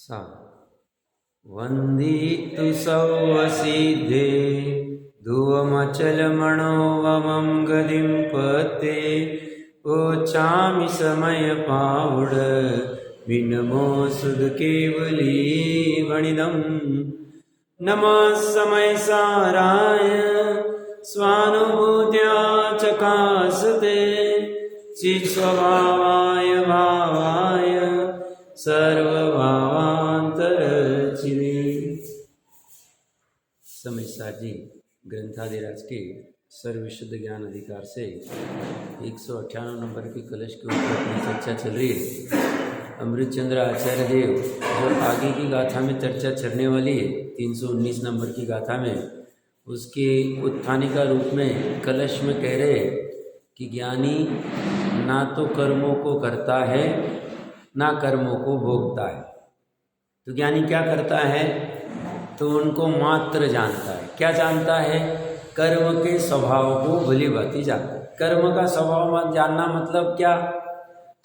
सा वन्दितु सौवसिद्धे धुवमचलमणोवमं गदिं पते ओचामि समयपावुड विनमो सुध केवली वणिदं नमः समय साराय स्वानुभूत्या चकासते चित्स्वभावाय भावाय सर्वभावांतरचिने। समय सार जी ग्रंथादिराज के सर्वशुद्ध ज्ञान अधिकार से 198 नंबर की कलश के ऊपर अपनी चर्चा चल रही है। अमृतचंद्र आचार्य देव जो आगे की गाथा में चर्चा चलने वाली है 319 नंबर की गाथा में, उसके उत्थानिका रूप में कलश में कह रहे कि ज्ञानी ना तो कर्मों को करता है ना कर्मों को भोगता है। तो ज्ञानी क्या करता है? तो उनको मात्र जानता है। क्या जानता है? कर्म के स्वभाव को भली भांति जानता है। कर्म का स्वभाव जानना मतलब क्या?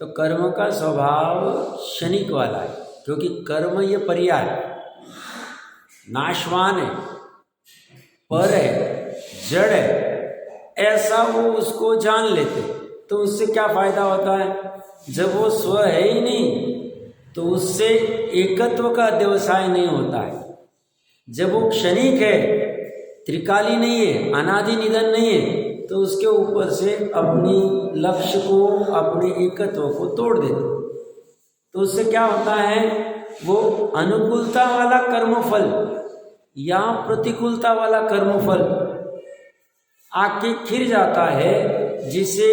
तो कर्म का स्वभाव क्षणिक वाला है, क्योंकि कर्म ये पर्याय नाशवान है, पर है, जड़ है, ऐसा वो उसको जान लेते। तो उससे क्या फायदा होता है? जब वो स्व है ही नहीं तो उससे एकत्व का व्यवसाय नहीं होता है। जब वो क्षणिक है, त्रिकाली नहीं है, अनादि निधन नहीं है, तो उसके ऊपर से अपनी लक्ष्य को, अपने एकत्व को तोड़ देते। तो उससे क्या होता है? वो अनुकूलता वाला कर्मफल या प्रतिकूलता वाला कर्मफल आके खिर जाता है, जिसे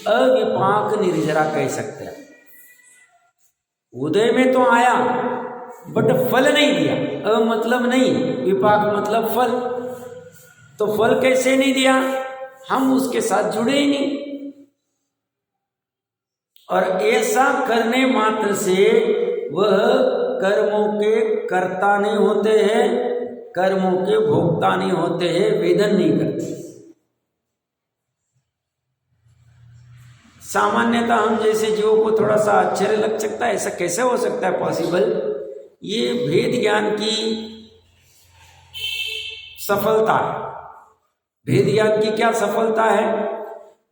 अविपाक निर्जरा कह सकते हैं। उदय में तो आया बट फल नहीं दिया। मतलब नहीं, विपाक मतलब फल। तो फल कैसे नहीं दिया? हम उसके साथ जुड़े ही नहीं। और ऐसा करने मात्र से वह कर्मों के कर्ता नहीं होते हैं, कर्मों के भोक्ता नहीं होते हैं, वेदन नहीं करते। सामान्यतः हम जैसे जीवों को थोड़ा सा आश्चर्य लग सकता है, ऐसा कैसे हो सकता है पॉसिबल? ये भेद ज्ञान की सफलता है। भेद ज्ञान की क्या सफलता है?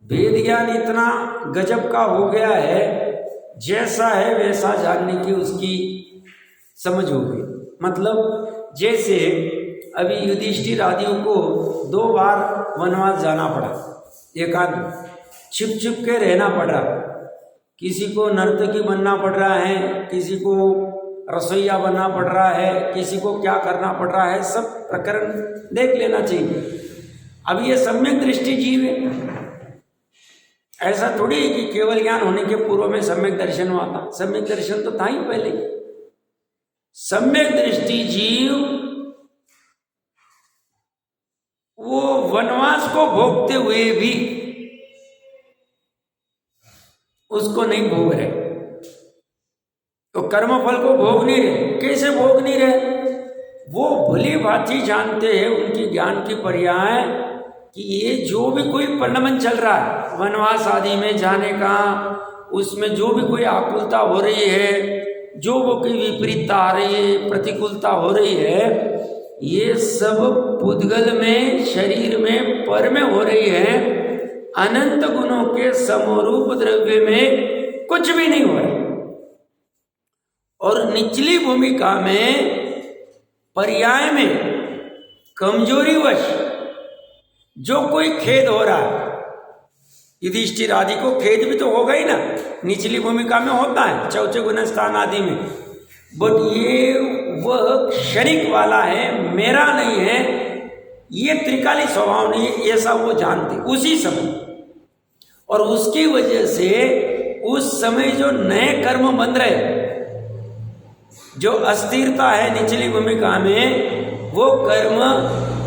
भेद ज्ञान इतना गजब का हो गया है, जैसा है वैसा जानने की उसकी समझ हो गई। मतलब जैसे अभी युधिष्ठिर आदियों को 2 बार वनवास जाना पड़ा, एकांत छिप छिप के रहना पड़ रहा। किसी को नर्तकी बनना पड़ रहा है, किसी को रसोईया बनना पड़ रहा है, किसी को क्या करना पड़ रहा है, सब प्रकरण देख लेना चाहिए। अब ये सम्यक दृष्टि जीव है। ऐसा थोड़ी है कि केवल ज्ञान होने के पूर्व में सम्यक दर्शन हुआ था। सम्यक दर्शन तो था ही पहले। सम्यक दृष्टि जीव वो वनवास को भोगते हुए भी उसको नहीं भोग रहे, तो कर्मफल को भोग नहीं रहे। कैसे भोग नहीं रहे? वो भली भांति जानते हैं उनकी ज्ञान की पर्याय कि ये जो भी कोई प्रलंबन चल रहा है वनवास आदि में जाने का, उसमें जो भी कोई आकुलता हो रही है, जो वो कोई विपरीतता आ रही है, प्रतिकूलता हो रही है, ये सब पुद्गल में, शरीर में, पर में हो रही है। अनंत गुणों के समरूप द्रव्य में कुछ भी नहीं हो रहा। और निचली भूमिका में, पर्याय में, कमजोरीवश जो कोई खेद हो रहा है, युधिष्ठिर आदि को खेद भी तो होगा ही ना, निचली भूमिका में होता है, चौथे गुण स्थान आदि में। बट ये वह क्षणिक वाला है, मेरा नहीं है, ये त्रिकाली स्वभाव नहीं है, ऐसा वो जानते उसी समय। और उसकी वजह से उस समय जो नए कर्म बन रहे, जो अस्थिरता है निचली भूमिका में, वो कर्म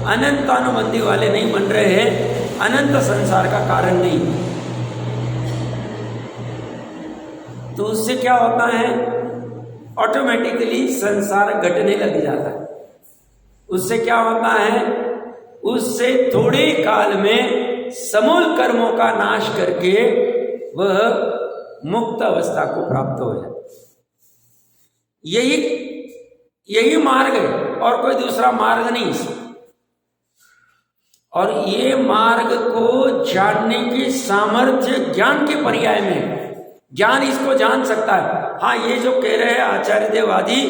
अनंतानुबंधी वाले नहीं बन रहे हैं, अनंत संसार का कारण नहीं। तो उससे क्या होता है? ऑटोमेटिकली संसार घटने लग जाता है। उससे क्या होता है? उससे थोड़े काल में समूल कर्मों का नाश करके वह मुक्त अवस्था को प्राप्त हो जाए। यही यही मार्ग है और कोई दूसरा मार्ग नहीं। और ये मार्ग को जानने की सामर्थ्य ज्ञान के पर्याय में, ज्ञान इसको जान सकता है। हाँ, ये जो कह रहे हैं आचार्य देव आदि,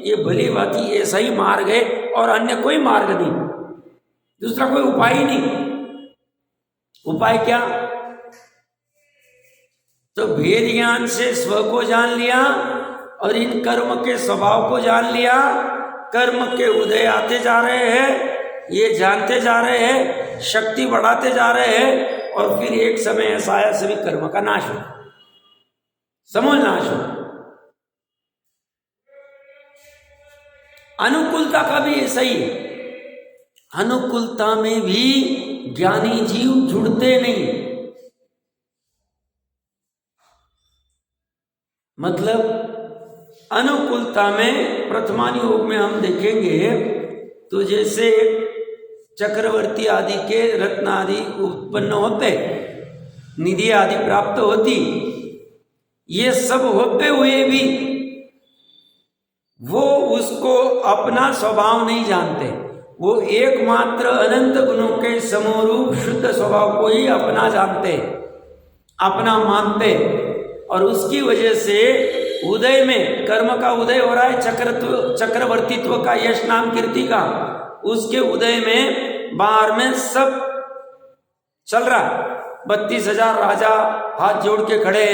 ये भली बात ही ऐसा ही मार्ग है और अन्य कोई मार्ग नहीं, दूसरा कोई उपाय ही नहीं। उपाय क्या? तो भेद ज्ञान से स्व को जान लिया और इन कर्म के स्वभाव को जान लिया। कर्म के उदय आते जा रहे हैं, ये जानते जा रहे हैं, शक्ति बढ़ाते जा रहे हैं और फिर एक समय ऐसा आया सभी कर्म का नाश हो, समूल नाश हो। अनुकूलता का भी ऐसा ही है। अनुकूलता में भी ज्ञानी जीव जुड़ते नहीं। मतलब अनुकूलता में प्रथमान योग में हम देखेंगे तो जैसे चक्रवर्ती आदि के रत्न आदि उत्पन्न होते, निधि आदि प्राप्त होती, ये सब होते हुए भी वो उसको अपना स्वभाव नहीं जानते। वो एकमात्र अनंत गुणों के समरूप शुद्ध स्वभाव को ही अपना जानते, अपना मानते। और उसकी वजह से उदय में, कर्म का उदय हो रहा है, चक्रवर्तीत्व का, यश नाम कीर्ति का, उसके उदय में बाहर में सब चल रहा है। 32,000 राजा हाथ जोड़ के खड़े,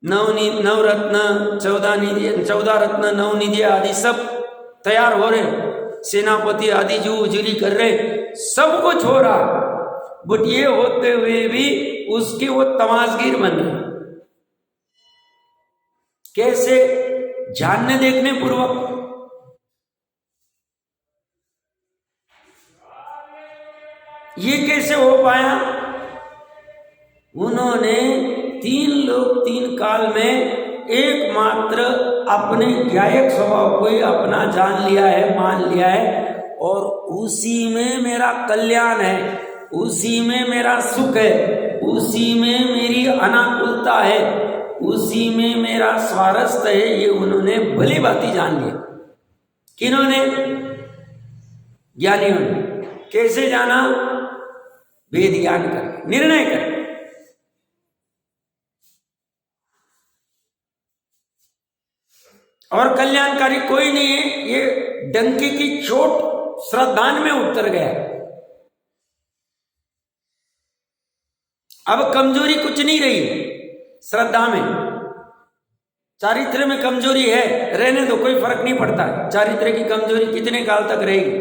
नवरत्न 14 रत्न, 9 निधि आदि सब तैयार हो रहे, सेनापति आदि जो उजली कर रहे, सब कुछ हो रहा। बट ये होते हुए भी उसके वो तमाशगीर बन रहे। कैसे? जानने देखने पूर्वक। ये कैसे हो पाया? उन्होंने 3 लोक 3 काल में एकमात्र अपने ज्ञायक स्वभाव को ही अपना जान लिया है, मान लिया है, और उसी में मेरा कल्याण है, उसी में मेरा सुख है, उसी में मेरी अनाकुलता है, उसी में मेरा स्वारस्य है। ये उन्होंने भली भांति जान लिया। किन्होंने? ज्ञानियों ने। कैसे जाना? वेद ज्ञान कर, निर्णय कर। और कल्याणकारी कोई नहीं है। ये डंके की चोट श्रद्धान में उतर गया। अब कमजोरी कुछ नहीं रही श्रद्धा में। चारित्र में कमजोरी है, रहने दो, कोई फर्क नहीं पड़ता। चारित्र की कमजोरी कितने काल तक रहेगी,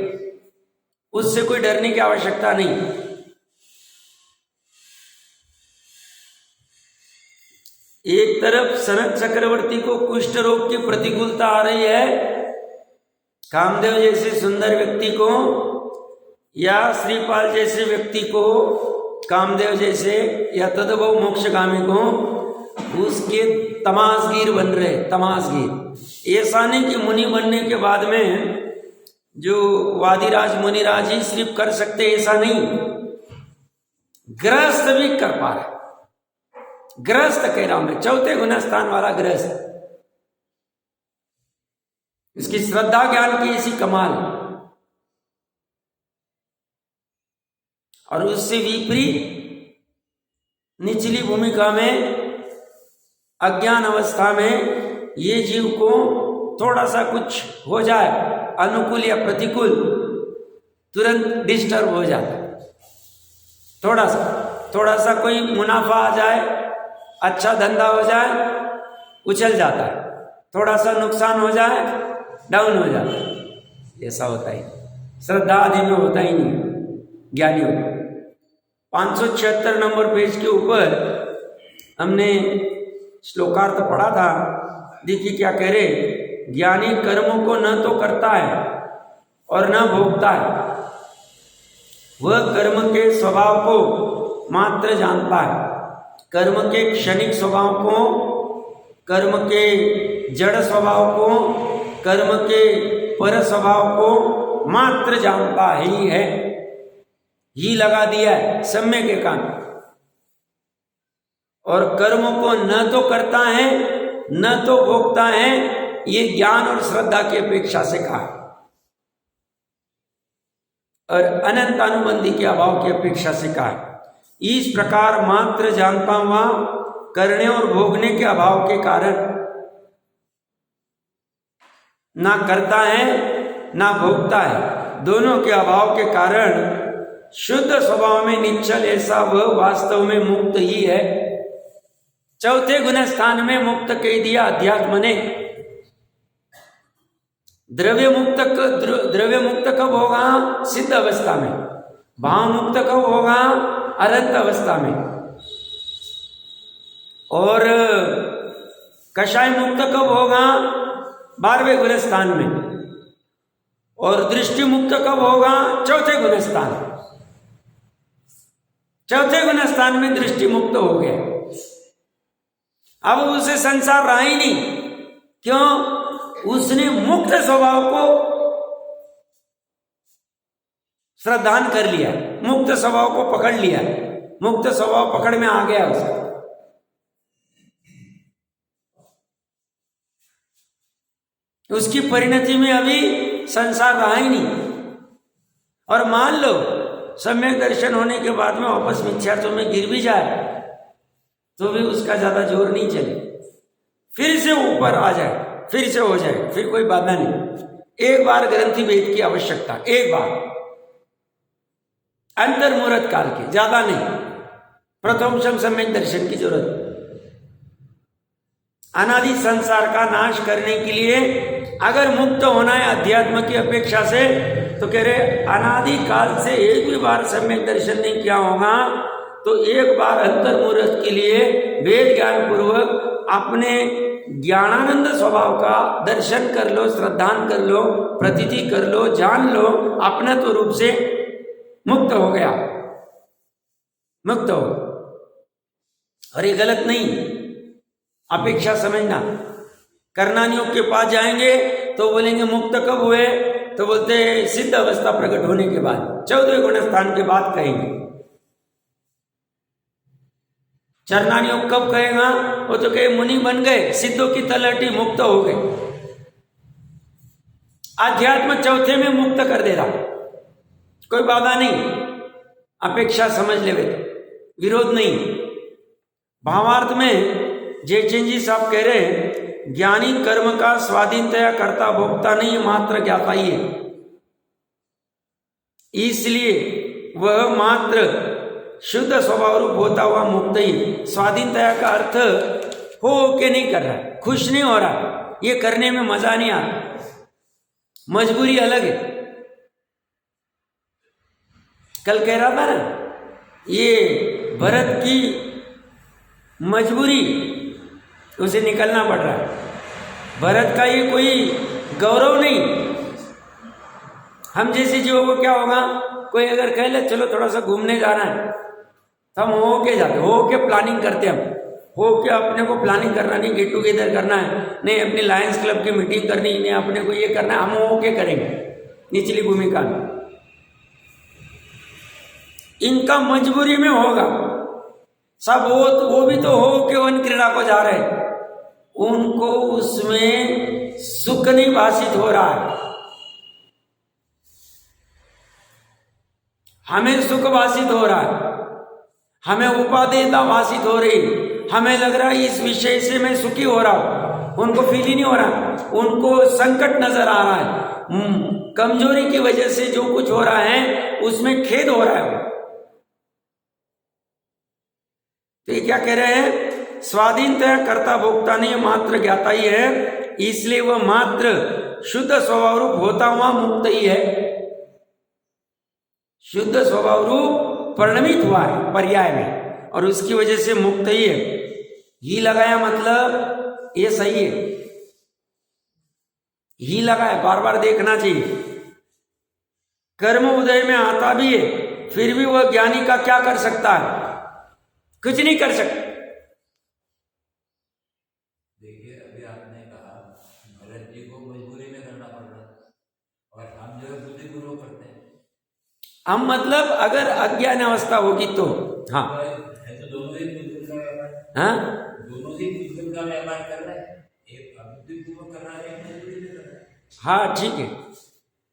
उससे कोई डरने की आवश्यकता नहीं। एक तरफ सनत चक्रवर्ती को कुष्ठ रोग की प्रतिकूलता आ रही है, कामदेव जैसे सुंदर व्यक्ति को या श्रीपाल जैसे व्यक्ति को, कामदेव जैसे या तदभव मोक्षगामी को, उसके तमाशगीर बन रहे। तमाशगीर ऐसा नहीं कि मुनि बनने के बाद में जो वादिराज मुनिराज ही सिर्फ कर सकते, ऐसा नहीं, गृहस्थ भी कर पा रहे। गृहस्थ कह रहा हूं मैं, 4थे गुणस्थान वाला गृहस्थ। इसकी श्रद्धा ज्ञान की ऐसी कमाल। और उससे विपरीत निचली भूमिका में, अज्ञान अवस्था में ये जीव को थोड़ा सा कुछ हो जाए, अनुकूल या प्रतिकूल, तुरंत डिस्टर्ब हो जाता है। थोड़ा सा कोई मुनाफा आ जाए, अच्छा धंधा हो जाए, उछल जाता है। थोड़ा सा नुकसान हो जाए, डाउन हो जाता है। ऐसा होता ही श्रद्धा आदि में होता ही नहीं ज्ञानियों। 576 नंबर पेज के ऊपर हमने श्लोकार्थ पढ़ा था। देखिए क्या कह रहे, ज्ञानी कर्मों को न तो करता है और न भोगता है, वह कर्म के स्वभाव को मात्र जानता है। कर्म के क्षणिक स्वभाव को, कर्म के जड़ स्वभाव को, कर्म के पर स्वभाव को मात्र जानता ही है। ही लगा दिया है सम्यक एकांत। और कर्म को न तो करता है न तो भोगता है, ये ज्ञान और श्रद्धा की अपेक्षा से कहा, और अनंत अनुबंधी के अभाव की अपेक्षा से कहा। इस प्रकार मात्र जानता हुआ करने और भोगने के अभाव के कारण ना करता है ना भोगता है, दोनों के अभाव के कारण शुद्ध स्वभाव में निश्चल ऐसा वह वास्तव में मुक्त ही है। चौथे गुण स्थान में मुक्त कह दिया अध्यात्म ने। द्रव्य मुक्त कब होगा? सिद्ध अवस्था में। भाव मुक्त कब होगा? अनंत अवस्था में। और कषाय मुक्त कब होगा? 12वें गुण स्थान में। और दृष्टि मुक्त कब होगा? चौथे गुण स्थान। चौथे गुण स्थान में दृष्टि मुक्त हो गया। अब उसे संसार रहा ही नहीं। क्यों? उसने मुक्त स्वभाव को श्रद्धान कर लिया, मुक्त स्वभाव को पकड़ लिया, मुक्त स्वभाव पकड़ में आ गया उसका। उसकी परिणति में अभी संसार रहा ही नहीं। और मान लो सम्यक दर्शन होने के बाद में वापस मिथ्यात्व में गिर भी जाए तो भी उसका ज्यादा जोर नहीं चले, फिर से ऊपर आ जाए, फिर से हो जाए, फिर कोई बाधा नहीं। एक बार ग्रंथि भेद की आवश्यकता, एक बार अंतर मुहूर्त काल की, ज्यादा नहीं। प्रथम सम्यक दर्शन की जरूरत। अनादि संसार का नाश करने के लिए अगर मुक्त होना है अध्यात्म की अपेक्षा से, तो कह रहे अनादि काल से एक भी बार सम्यक दर्शन नहीं किया होगा तो एक बार अंतर मुहूर्त के लिए वेद ज्ञान पूर्वक अपने ज्ञानानंद स्वभाव का दर्शन कर लो, श्रद्धान कर लो, प्रतीति कर लो, जान लो, अपने तो रूप से मुक्त हो गया, मुक्त हो। और ये गलत नहीं, अपेक्षा समझना। करनानियों के पास जाएंगे तो बोलेंगे मुक्त कब हुए, तो बोलते सिद्ध अवस्था प्रकट होने के बाद, 14वें गुण स्थान के बाद कहेंगे। चरनानियों कब कहेगा? वो तो कहे मुनि बन गए, सिद्धों की तलहटी, मुक्त हो गए। अध्यात्म चौथे में मुक्त कर दे रहा, कोई बाधा नहीं, अपेक्षा समझ ले, विरोध नहीं। भावार्थ में जयचंद जी साहब कह रहे हैं ज्ञानी कर्म का स्वाधीनतया करता भोगता नहीं, मात्र ज्ञाता ही है। इसलिए वह मात्र शुद्ध स्वभाव रूप होता हुआ मुक्त ही। स्वाधीनतया का अर्थ हो के नहीं कर रहा, खुश नहीं हो रहा, ये करने में मजा नहीं आता, मजबूरी अलग है। कल कह रहा था ना, ये भरत की मजबूरी, उसे निकलना पड़ रहा है। भरत का ये कोई गौरव नहीं। हम जैसे जीवों को क्या होगा, कोई अगर कह ले चलो थोड़ा सा घूमने जाना है तो हम हो के जाते, हो के प्लानिंग करते, हम हो के अपने को प्लानिंग करना नहीं, गेट टुगेदर करना है, नहीं अपनी लायंस क्लब की मीटिंग करनी, नहीं अपने को ये करना है, हम हो के करेंगे निचली भूमिका में। इनका मजबूरी में होगा सब, वो भी तो हो के वन क्रीड़ा को जा रहे, उनको उसमें सुख नहीं भाषित हो रहा है, हमें सुख भाषित हो रहा है, हमें उपादेयता भाषित हो रही, हमें लग रहा है इस विषय से मैं सुखी हो रहा हूं, उनको फील ही नहीं हो रहा, उनको संकट नजर आ रहा है, कमजोरी की वजह से जो कुछ हो रहा है उसमें खेद हो रहा है। तो ये क्या कह रहे हैं? स्वाधीनतया कर्ता भोक्ता नहीं, मात्र ज्ञाता ही है, इसलिए वह मात्र शुद्ध स्वभाव रूप होता हुआ मुक्त ही है। शुद्ध स्वभाव रूप परिणमित हुआ है पर्याय में, और उसकी वजह से मुक्त ही है। ही लगाया मतलब ये सही है, ही लगाया, बार बार देखना चाहिए। कर्म उदय में आता भी है, फिर भी वह ज्ञानी का क्या कर सकता है? कुछ नहीं कर सकता। देखिए अभी आपने कहा भरत जी को मजबूरी में करना पड़ रहा, और हम जो है बुद्धिपूर्वक करते हैं। हम मतलब अगर अज्ञान अवस्था होगी तो हाँ है, तो दोनों ही बुद्धि का व्यापार, हाँ दोनों ही बुद्धि का व्यापार कर रहे हैं। एक बुद्धिपूर्वक कर रहा है मजबूरी में कर रहा है। हाँ ठीक है,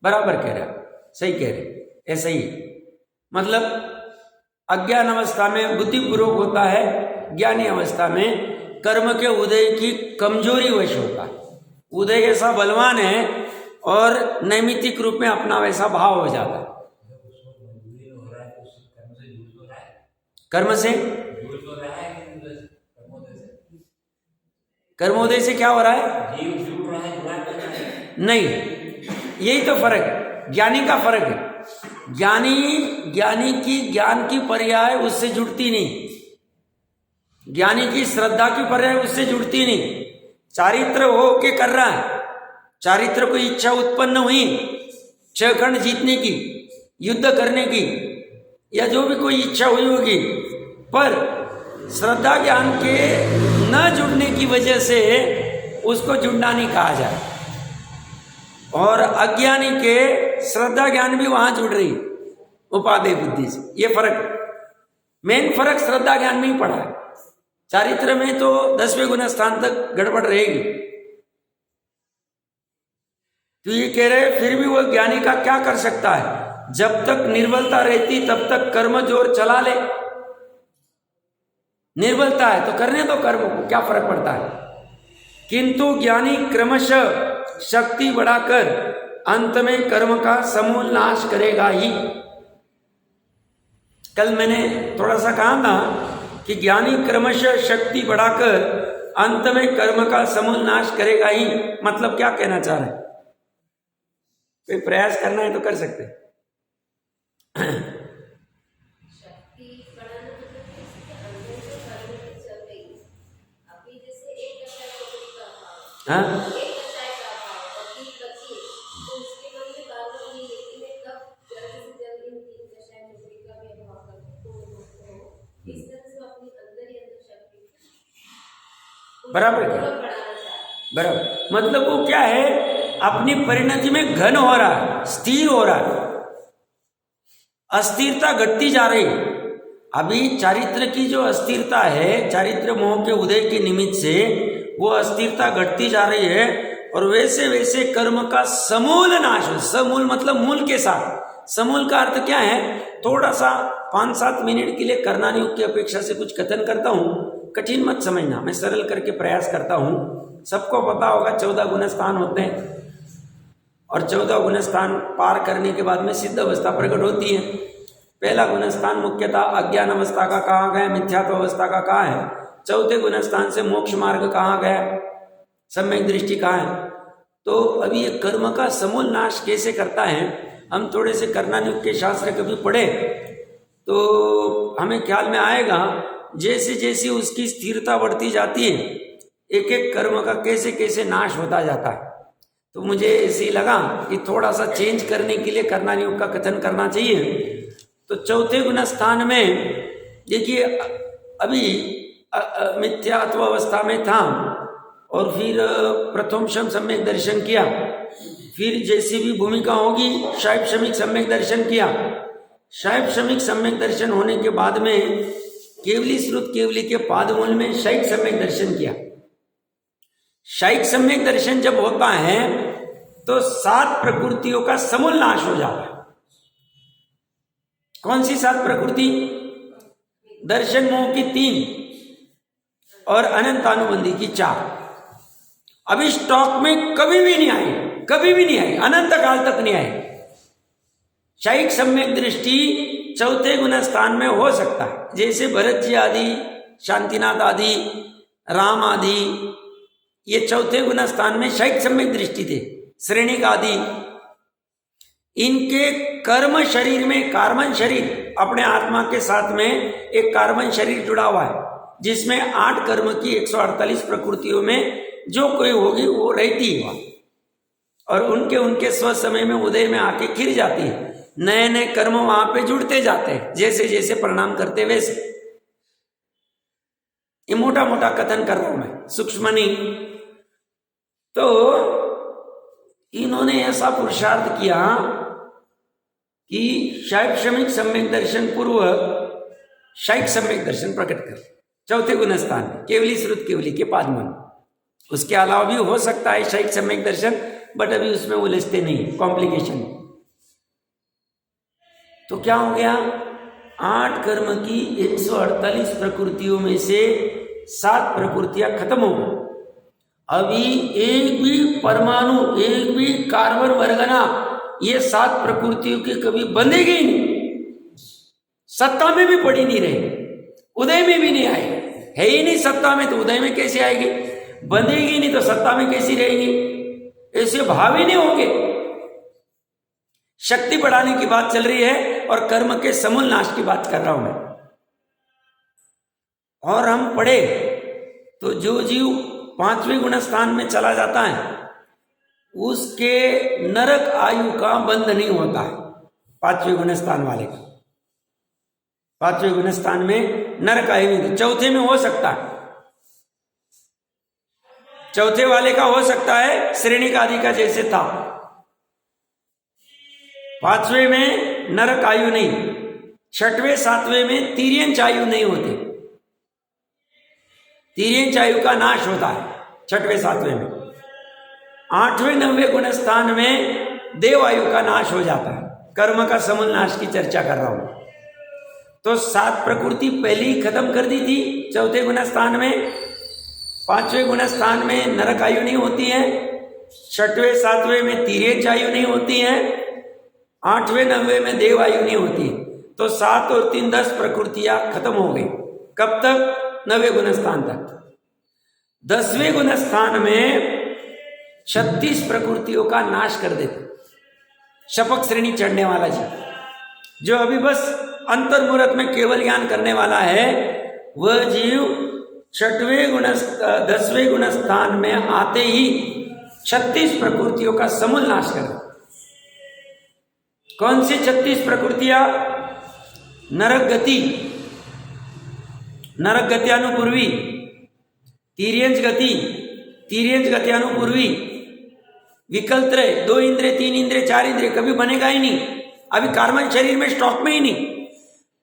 बराबर कह रहे हैं, सही कह रहे हैं, ऐसा ही है। मतलब अज्ञान अवस्था में बुद्धिपूर्वक होता है, ज्ञानी अवस्था में कर्म के उदय की कमजोरी वश होता है। उदय ऐसा बलवान है और नैमित्तिक रूप में अपना वैसा भाव हो जाता है। जब उसको मजबूरी में हो रहा है तो उस कर्म से जुड़ तो रहा है, कर्म से जुड़ तो रहा है कि कर्मोदय से, कर्मोदय से क्या हो रहा है? जीव जुड़ रहा है, जुड़ा कर रहा है। नहीं, यही तो फर्क है, ज्ञानी का फर्क है। ज्ञानी की ज्ञान की पर्याय उससे जुड़ती नहीं, ज्ञानी की श्रद्धा की पर्याय उससे जुड़ती नहीं। चारित्र हो के कर रहा है, चारित्र को इच्छा उत्पन्न हुई 6 खंड जीतने की, युद्ध करने की, या जो भी कोई इच्छा हुई होगी, पर श्रद्धा ज्ञान के न जुड़ने की वजह से उसको जुड़ना नहीं कहा जाए। और अज्ञानी के श्रद्धा ज्ञान भी वहां जुड़ रही उपादेय बुद्धि से, ये फर्क है। मेन फर्क श्रद्धा ज्ञान में ही पड़ा है। चारित्र में तो 10वें गुण स्थान तक गड़बड़ रहेगी। तो ये कह रहे फिर भी वो ज्ञानी का क्या कर सकता है? जब तक निर्बलता रहती तब तक कर्म जोर चला ले। निर्बलता है तो करने दो कर्म को, क्या फर्क पड़ता है। किंतु ज्ञानी क्रमशः शक्ति बढ़ाकर अंत में कर्म का समूल नाश करेगा ही। कल मैंने थोड़ा सा कहा था कि ज्ञानी क्रमशः शक्ति बढ़ाकर अंत में कर्म का समूल नाश करेगा ही। मतलब क्या कहना चाह रहे हैं? कोई प्रयास करना है तो कर सकते हैं। हाँ बराबर बराबर, मतलब वो क्या है, अपनी परिणति में घन हो रहा है, स्थिर हो रहा है, अस्थिरता घटती जा रही है। अभी चारित्र की जो अस्थिरता है, चारित्र मोह के उदय के निमित्त से वो अस्थिरता घटती जा रही है, और वैसे वैसे कर्म का समूल नाश हो। समूल मतलब मूल के साथ। समूल का अर्थ क्या है? थोड़ा सा 5-7 मिनट के लिए करना नहीं की अपेक्षा से कुछ कथन करता हूं, कठिन मत समझना, मैं सरल करके प्रयास करता हूं। सबको पता होगा 14 गुण स्थान होते हैं, और 14 गुण स्थान पार करने के बाद में सिद्ध अवस्था प्रकट होती है। पहला गुण स्थान मुख्यतः अज्ञान अवस्था का कहा गया, मिथ्यात्व अवस्था का कहा है। चौथे गुण स्थान से मोक्ष मार्ग कहा गया, सम्यक दृष्टि कहा है। तो अभी ये कर्म का समूल नाश कैसे करता है, हम थोड़े से कर्णानुग के शास्त्र कभी पढ़े तो हमें ख्याल में आएगा। जैसे जैसे उसकी स्थिरता बढ़ती जाती है, एक एक कर्म का कैसे कैसे नाश होता जाता है। तो मुझे ऐसे ही लगा कि थोड़ा सा चेंज करने के लिए कर्णानुग का कथन करना चाहिए। तो चौथे गुण स्थान में देखिए, अभी मिथ्यात्व अवस्था में था, और फिर प्रथम शम सम्यक दर्शन किया, फिर जैसी भी भूमिका होगी शैव शमिक सम्यक दर्शन किया। शैव शमिक सम्यक दर्शन होने के बाद में केवली श्रुत केवली के पादमूल में शैव सम्यक दर्शन किया। शैव सम्यक दर्शन जब होता है तो 7 प्रकृतियों का समूल नाश हो जाता है। कौन सी 7 प्रकृति? दर्शन मोह की 3 और अनंतानुबंधी की 4। अभी स्टॉक में कभी भी नहीं आई, कभी भी नहीं आई, अनंत काल तक नहीं आई। शैव सम्यक दृष्टि चौथे गुण स्थान में हो सकता है। जैसे भरत जी आदि, शांतिनाथ आदि, राम आदि, ये चौथे गुण स्थान में शैव सम्यक दृष्टि थे। श्रेणिक आदि, इनके कर्म शरीर में कार्बन शरीर, अपने आत्मा के साथ में एक कार्बन शरीर जुड़ा हुआ है, जिसमें 8 कर्म की 148 प्रकृतियों में जो कोई होगी वो रहती है, और उनके स्व समय में उदय में आके खिर जाती है। नए नए कर्म वहां पे जुड़ते जाते हैं, जैसे जैसे परिणाम करते वैसे। ये मोटा मोटा कथन कर रहा हूं मैं, सूक्ष्म नहीं। तो इन्होंने ऐसा पुरुषार्थ किया कि शैव शमिक सम्यक दर्शन पूर्व शैव सम्यक दर्शन प्रकट कर चौथे गुण स्थान केवली श्रुत केवली के पादमन। उसके अलावा भी हो सकता है शैक सम्यक दर्शन, बट अभी उसमें उलझते नहीं, कॉम्प्लिकेशन। तो क्या हो गया, 8 कर्म की 148 प्रकृतियों में से 7 प्रकृतियां खत्म हो गई। अभी एक भी परमाणु, एक भी कार्बन वर्गना ये 7 प्रकृतियों के कभी बंधेगी ही नहीं, सत्ता में भी पड़ी नहीं रही, उदय में भी नहीं आई, है ही नहीं सत्ता में, तो उदय में कैसे आएगी, बंधेगी नहीं तो सत्ता में कैसी रहेगी, ऐसे भाव ही नहीं होंगे। शक्ति बढ़ाने की बात चल रही है और कर्म के समूल नाश की बात कर रहा हूं मैं। और हम पढ़े तो जो जीव 5वें गुण स्थान में चला जाता है उसके नरक आयु का बंध नहीं होता है। 5वें गुण स्थान वाले का, 5वें गुण स्थान में नरक आयु नहीं, चौथे में हो सकता है, चौथे वाले का हो सकता है श्रेणी का आदि का जैसे था। 5वें में नरक आयु नहीं, 6वें 7वें में तिर्यंच आयु नहीं होती, तिर्यंच आयु का नाश होता है 6वें 7वें में। 8वें 9वें गुण स्थान में देव आयु का नाश हो जाता है। कर्म का समूल नाश की चर्चा कर रहा हूं। तो 7 प्रकृति पहले ही खत्म कर दी थी 4थे गुण स्थान में। 5वें गुण स्थान में नरक आयु नहीं होती है, 6वें 7वें में तिर्यंच आयु नहीं होती है, 8वें 9वें में देव आयु नहीं होती। तो 7 और 3 10 प्रकृतियां खत्म हो गई। कब तक? 9वें गुण स्थान तक। 10वें गुण स्थान में 36 प्रकृतियों का नाश कर देते। शपक श्रेणी चढ़ने वाला जी, जो अभी बस अंतर्मुहूर्त में केवल ज्ञान करने वाला है, वह जीव 10वें गुण स्थान में आते ही 36 प्रकृतियों का समूल नाश कर। कौन सी 36 प्रकृतियां? नरक गति, नरक गत्यानुपूर्वी, तिर्यंच गति, तिर्यंच गत्यानुपूर्वी, विकल्त्रय, 2 इंद्रिय, 3 इंद्रिय, 4 इंद्रिय, कभी बनेगा ही नहीं। अभी कार्बन शरीर में स्टॉक में ही नहीं,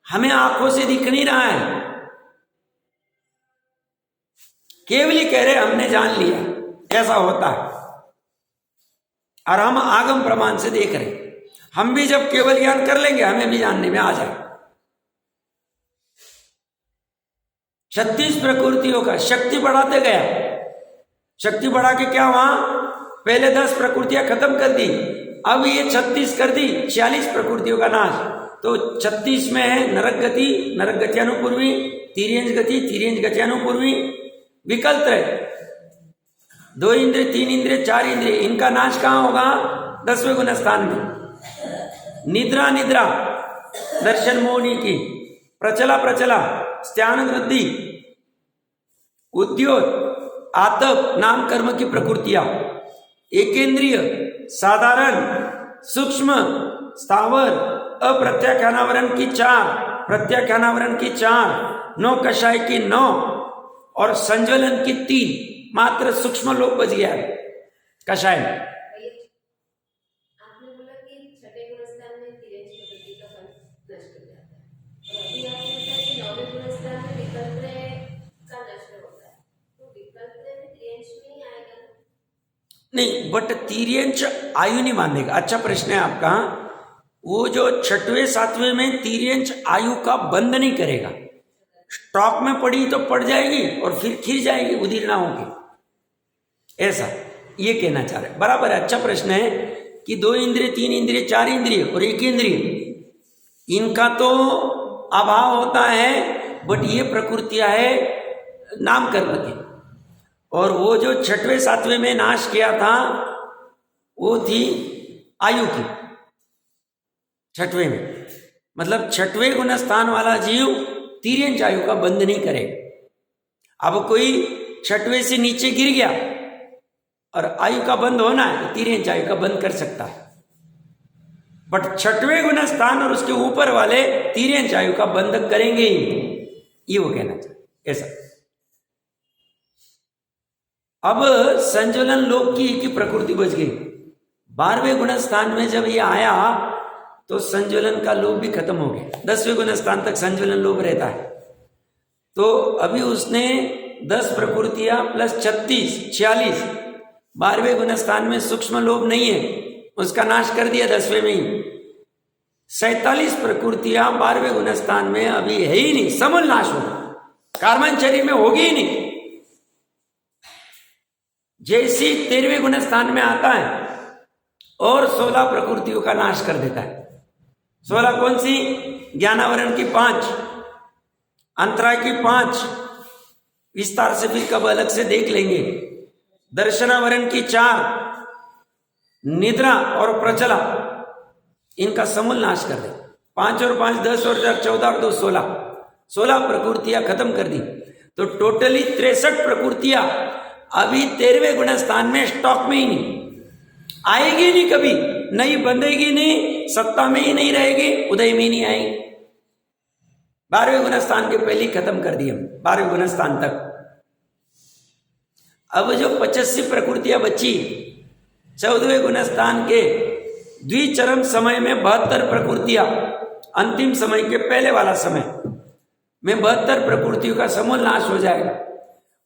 हमें आंखों से दिख नहीं रहा है, केवल ही कह रहे हमने जान लिया ऐसा होता है, और हम आगम प्रमाण से देख रहे। हम भी जब केवल ज्ञान कर लेंगे हमें भी जानने में आ जाए। 36 प्रकृतियों का शक्ति बढ़ाते गया, शक्ति बढ़ा के क्या हुआ, पहले 10 प्रकृतियां खत्म कर दी, अब ये 36 कर दी, 46 प्रकृतियों का नाश। तो 36 में है नरक गति, नरक गत्यानुपूर्वी, तिर्यंच गति, तिर्यंच गत्यानुपूर्वी, विकल्त्रय, 2 इंद्रिय, 3 इंद्रिय, 4 इंद्रिय, इनका नाश कहां होगा? 10वें गुण स्थान में। निद्रा, निद्रा दर्शन मोहनी की, प्रचला, प्रचला स्त्यान वृद्धि, उद्योग, आतप नाम कर्म की प्रकृतियां, एकेंद्रिय, साधारण, सूक्ष्म, स्थावर, अप्रत्याख्यानावरण की 4, प्रत्याख्यानावरण की 4, 9 कषाय की 9 और संज्वलन की 3, मात्र सूक्ष्म लोक बच गया है कषाय। आपने बोला कि 6वें गुण स्थान में तिर्यंच प्रकृति का फल नष्ट हो जाता है, और अभी आपने बताया कि 9वें गुण स्थान में विकल्त्रय का नष्ट होता है, तो विकल्त्रय में तिर्यंच नहीं आएगा? नहीं, बट तिर्यंच आयु नहीं बांधेगा। अच्छा प्रश्न है आपका। वो जो 6वें 7वें में तिर्यंच आयु का बंद नहीं करेगा, स्टॉक में पड़ी तो पड़ जाएगी और फिर खिर जाएगी, उदीर्ण होगी, ऐसा ये कहना चाह रहे। बराबर है, अच्छा प्रश्न है कि 2 इंद्रिय, 3 इंद्रिय, 4 इंद्रिय और 1 इंद्रिय, इनका तो अभाव होता है, बट ये प्रकृतियां है नाम कर्म की। और वो जो 6वें 7वें में नाश किया था वो थी आयु की, 6वें में, मतलब 6वें गुण स्थान वाला जीव तिर्यंच आयु का बंध नहीं करेगा। अब कोई 6वें से नीचे गिर गया और आयु का बंद होना है तो तिर्यंच आयु का बंद कर सकता है, बट 6वें गुण स्थान और उसके ऊपर वाले तिर्यंच आयु का बंध करेंगे ही, ये वो कहना चाहिए ऐसा। अब संज्वलन लोक की एक ही प्रकृति बच गई। 12वें गुण स्थान में जब ये आया तो संज्वलन का लोभ भी खत्म हो गया। 10वें गुण स्थान तक संज्वलन लोभ रहता है। तो अभी उसने 10 प्रकृतियां प्लस 36 46। 12वें गुणस्थान में सूक्ष्म लोभ नहीं है, उसका नाश कर दिया 10वें में ही। 47 प्रकृतियां 12वें गुणस्थान में अभी है ही नहीं, समूल नाश होगा, कार्बन शरीर में होगी ही नहीं। जैसी 13वें गुणस्थान में आता है और 16 प्रकृतियों का नाश कर देता है। 16 कौन सी? ज्ञानावरण की 5, अंतराय की 5, विस्तार से फिर कब अलग से देख लेंगे। दर्शनावरण की 4, निद्रा और प्रचला, इनका समूल नाश कर दे। 5 और 5 10 और 14 और 2 16, 16 प्रकृतियां खत्म कर दी। तो टोटली 63 प्रकृतियां अभी 13वें गुणस्थान में स्टॉक में ही नहीं आएगी, नहीं कभी नहीं बंधेगी, नहीं सत्ता में ही नहीं रहेगी, उदय में ही नहीं आएगी। 12वें गुणस्थान के पहले ही खत्म कर दिए 12वें गुणस्थान तक। अब जो 85 प्रकृतियां बची 14वें गुणस्थान के द्विचरम समय में 72 प्रकृतियां, अंतिम समय के पहले वाला समय में 72 प्रकृतियों का समूल नाश हो जाएगा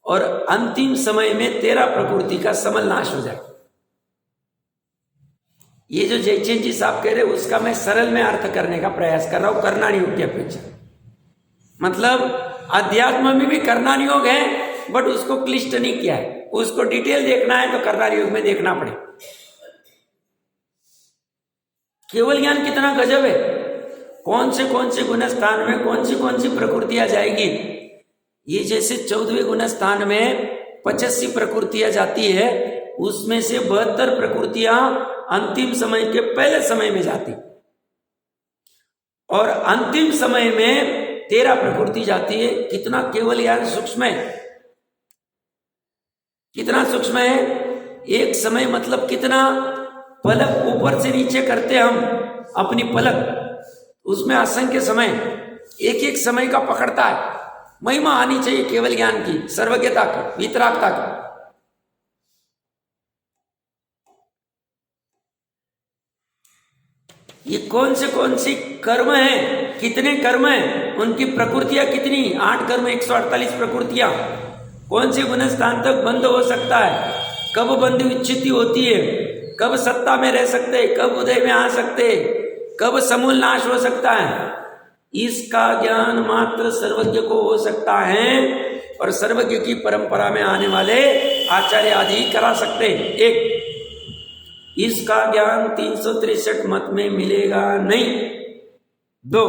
और अंतिम समय में 13 प्रकृति का समूल नाश हो जाएगा। ये जो जयचंद जी साहब कह रहे हैं उसका मैं सरल में अर्थ करने का प्रयास कर रहा हूं, करना योग की अपेक्षा। मतलब अध्यात्म में भी करना योग है, बट उसको क्लिष्ट नहीं किया है, उसको डिटेल देखना है तो करना योग में देखना पड़े। केवल ज्ञान कितना गजब है, कौन से गुणस्थान में कौन सी प्रकृतियां जाएगी। ये जैसे 14वें गुणस्थान में 85 प्रकृतियां जाती है, उसमें से 72 प्रकृतियां अंतिम समय के पहले समय में जाती और अंतिम समय में 13 प्रकृति जाती है। कितना केवल यार सूक्ष्म है, कितना सूक्ष्म है। एक समय मतलब कितना, पलक ऊपर से नीचे करते हम अपनी पलक, उसमें असंख्य समय, एक एक समय का पकड़ता है। महिमा आनी चाहिए केवल ज्ञान की, सर्वज्ञता की, वितरागता की। ये कौन सी कर्म है, कितने कर्म हैं, उनकी प्रकृतियां कितनी, 8 कर्म 148 प्रकृतियां। कौन से गुणस्थान तक बंद हो सकता है, कब बंद विच्छित्ति होती है, कब सत्ता में रह सकते, कब उदय में आ सकते, कब समूल नाश हो सकता है, इसका ज्ञान मात्र सर्वज्ञ को हो सकता है और सर्वज्ञ की परंपरा में आने वाले आचार्य आदि ही करा सकते हैं। एक, इसका ज्ञान 363 मत में मिलेगा नहीं। 2,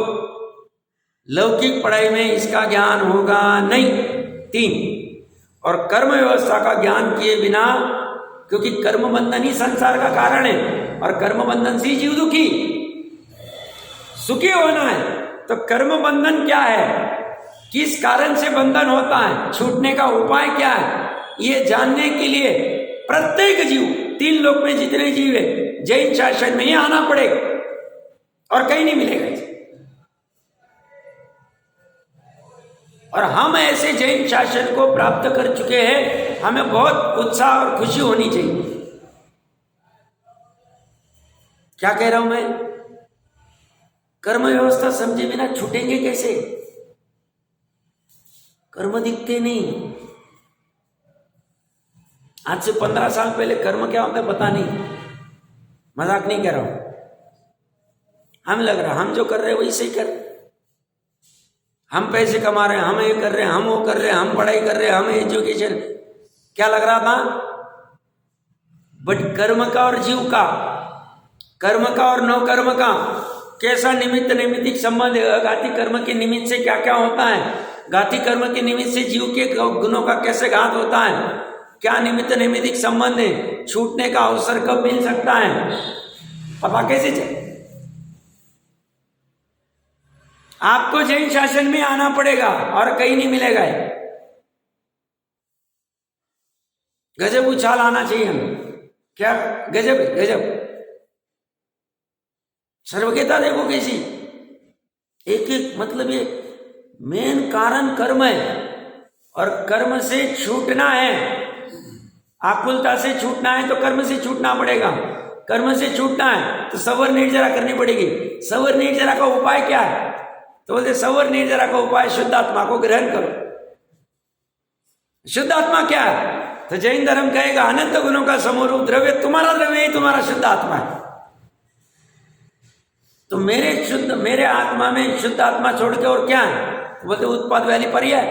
लौकिक पढ़ाई में इसका ज्ञान होगा नहीं। 3, और कर्म व्यवस्था का ज्ञान किए बिना, क्योंकि कर्म बंधन ही संसार का कारण है और कर्म बंधन से जीव दुखी, सुखी होना है। तो कर्म बंधन क्या है, किस कारण से बंधन होता है, छूटने का उपाय क्या है, ये जानने के लिए प्रत्येक जीव, 3 लोक में जितने जीव है, जैन शासन में ही आना पड़ेगा और कहीं नहीं मिलेगा। और हम ऐसे जैन शासन को प्राप्त कर चुके हैं, हमें बहुत उत्साह और खुशी होनी चाहिए। क्या कह रहा हूं मैं, कर्म व्यवस्था समझे बिना छूटेंगे कैसे, कर्म दिखते नहीं। आज से 15 साल पहले कर्म क्या होता है पता नहीं, मजाक नहीं कह रहा हूं, हम लग रहा हम जो कर रहे हैं वही सही कर, हम पैसे कमा रहे हैं, हम ये कर रहे हैं, हम वो कर रहे हैं, हम पढ़ाई कर रहे हैं, हम एजुकेशन, क्या लग रहा था। बट कर्म का और जीव का, कर्म का और नव कर्म का कैसा निमित्त नैमित्तिक संबंध है, घाती कर्म के निमित्त से क्या क्या होता है, घाती कर्म के निमित्त से जीव के गुणों का कैसे घात होता है, क्या निमित्त नैमित्तिक संबंध है, छूटने का अवसर कब मिल सकता है, पता कैसे चले। आपको जैन शासन में आना पड़ेगा और कहीं नहीं मिलेगा। गजब उछाल आना चाहिए हमें, क्या गजब है, गजब। सर्वज्ञता देखो कैसी, एक एक मतलब ये मेन कारण कर्म है और कर्म से छूटना है, आकुलता से छूटना है तो कर्म से छूटना पड़ेगा, कर्म से छूटना है तो सवर निर्जरा करनी पड़ेगी। सवर निर्जरा का उपाय क्या है, तो बोलते सवर निर्जरा का उपाय शुद्धात्मा को ग्रहण करो। शुद्ध आत्मा क्या है? तो जैन धर्म कहेगा अनंत गुणों का समूह द्रव्य, तुम्हारा द्रव्य ही तुम्हारा शुद्ध आत्मा है। तो मेरे आत्मा में शुद्ध आत्मा छोड़ के और क्या है? बोलते उत्पाद वाली पर्याय।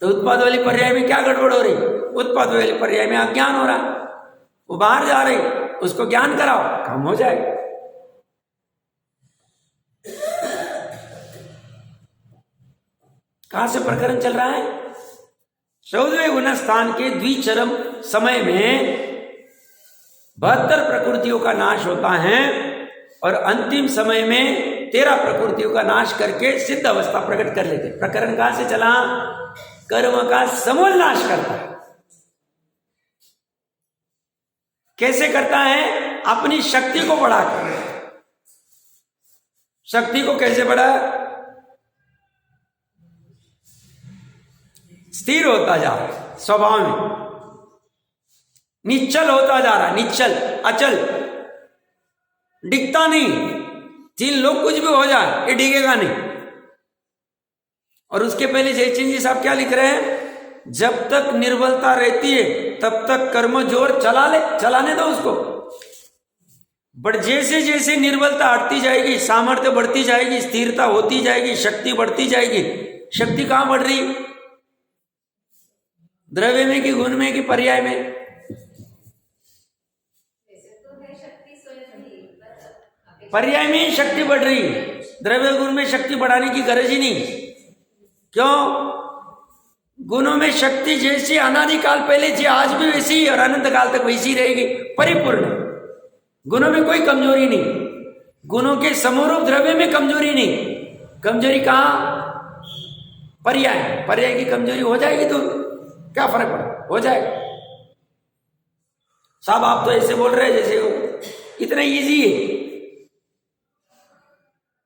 तो उत्पाद वाली पर्याय में क्या गड़बड़ हो रही? उत्पाद वाली पर्याय में अज्ञान हो रहा, वो बाहर जा रही, उसको ज्ञान कराओ, काम हो जाएगा। कहां से प्रकरण चल रहा है? 14वें गुण स्थान के द्विचरम समय में 72 प्रकृतियों का नाश होता है और अंतिम समय में 13 प्रकृतियों का नाश करके सिद्ध अवस्था प्रकट कर लेते। प्रकरण कहां से चला? कर्म का समूल नाश करता है। कैसे करता है? अपनी शक्ति को बढ़ाकर। शक्ति को कैसे बढ़ा? स्थिर होता जा रहा है स्वभाव में, निश्चल होता जा रहा है, निश्चल अचल, डिगता नहीं। 3 लोग कुछ भी हो जाए ये डिगेगा नहीं। और उसके पहले जयचंद जी साहब क्या लिख रहे हैं? जब तक निर्बलता रहती है तब तक कर्म जोर चलाने दो उसको। बट जैसे जैसे निर्बलता हटती जाएगी, सामर्थ्य बढ़ती जाएगी, स्थिरता होती जाएगी, शक्ति बढ़ती जाएगी। शक्ति कहां बढ़ रही? द्रव्य में कि गुण में कि पर्याय में? पर्याय में ही शक्ति बढ़ रही, द्रव्य गुण में शक्ति बढ़ाने की गरज ही नहीं। क्यों? गुणों में शक्ति जैसी अनादिकाल पहले थी, आज भी वैसी ही और अनंत काल तक वैसी रहेगी, परिपूर्ण। गुणों में कोई कमजोरी नहीं, गुणों के समरूप द्रव्य में कमजोरी नहीं। कमजोरी कहां? पर्याय। पर्याय की कमजोरी हो जाएगी तो क्या फर्क पड़ा? हो जाएगा। साहब आप तो ऐसे बोल रहे हैं जैसे इतना इजी है,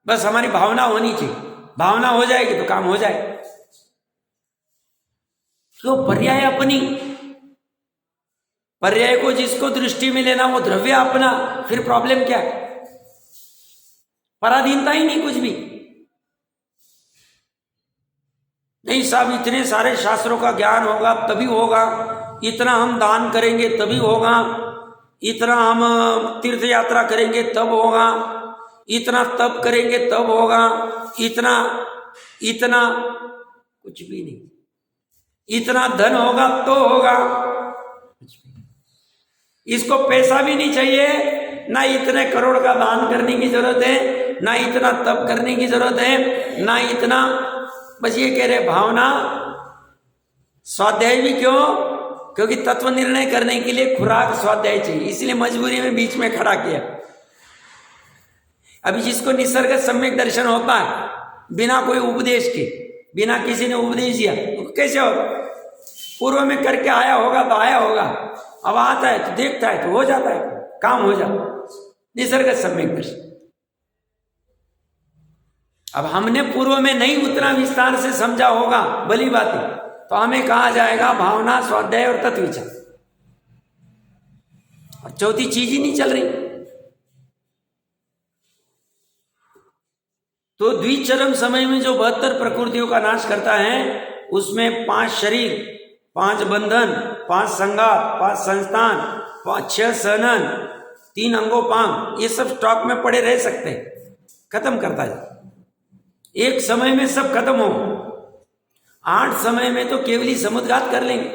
बस हमारी भावना होनी चाहिए, भावना हो जाएगी तो काम हो जाए। क्यों? पर्याय अपनी। पर्याय को जिसको दृष्टि में लेना वो द्रव्य अपना, फिर प्रॉब्लम क्या है? पराधीनता ही नहीं कुछ भी नहीं। साहब इतने सारे शास्त्रों का ज्ञान होगा तभी होगा, इतना हम दान करेंगे तभी होगा, इतना हम तीर्थ यात्रा करेंगे तब होगा, इतना तप करेंगे तब होगा, इतना कुछ भी नहीं। इतना धन होगा तो होगा, कुछ भी नहीं। इसको पैसा भी नहीं चाहिए, ना इतने करोड़ का दान करने की जरूरत है, ना इतना तप करने की जरूरत है, ना इतना। बस ये कह रहे भावना। स्वाध्याय भी क्यों? क्योंकि तत्व निर्णय करने के लिए खुराक स्वाध्याय चाहिए, इसलिए मजबूरी में बीच में खड़ा किया। अभी जिसको निसर्ग सम्यक दर्शन होता है बिना कोई उपदेश के, बिना किसी ने उपदेश दिया, तो कैसे होगा? पूर्व में करके आया होगा तो आया होगा, अब आता है तो देखता है तो हो जाता है, काम हो जाता है। निसर्ग सम्यक दर्शन। अब हमने पूर्व में नहीं उतना विस्तार से समझा होगा, भली बात है, तो हमें कहा जाएगा भावना, स्वाध्याय और तत्व विचार, और चौथी चीज ही नहीं चल रही। तो द्विचरम समय में जो 72 प्रकृतियों का नाश करता है उसमें 5 शरीर, 5 बंधन, 5 संगात, 5 संस्थान, 6 सहनन, 3 अंगोपांग, ये सब स्टॉक में पड़े रह सकते हैं, खत्म करता है। एक समय में सब खत्म हो। 8 समय में तो केवली समुद्रघात कर लेंगे,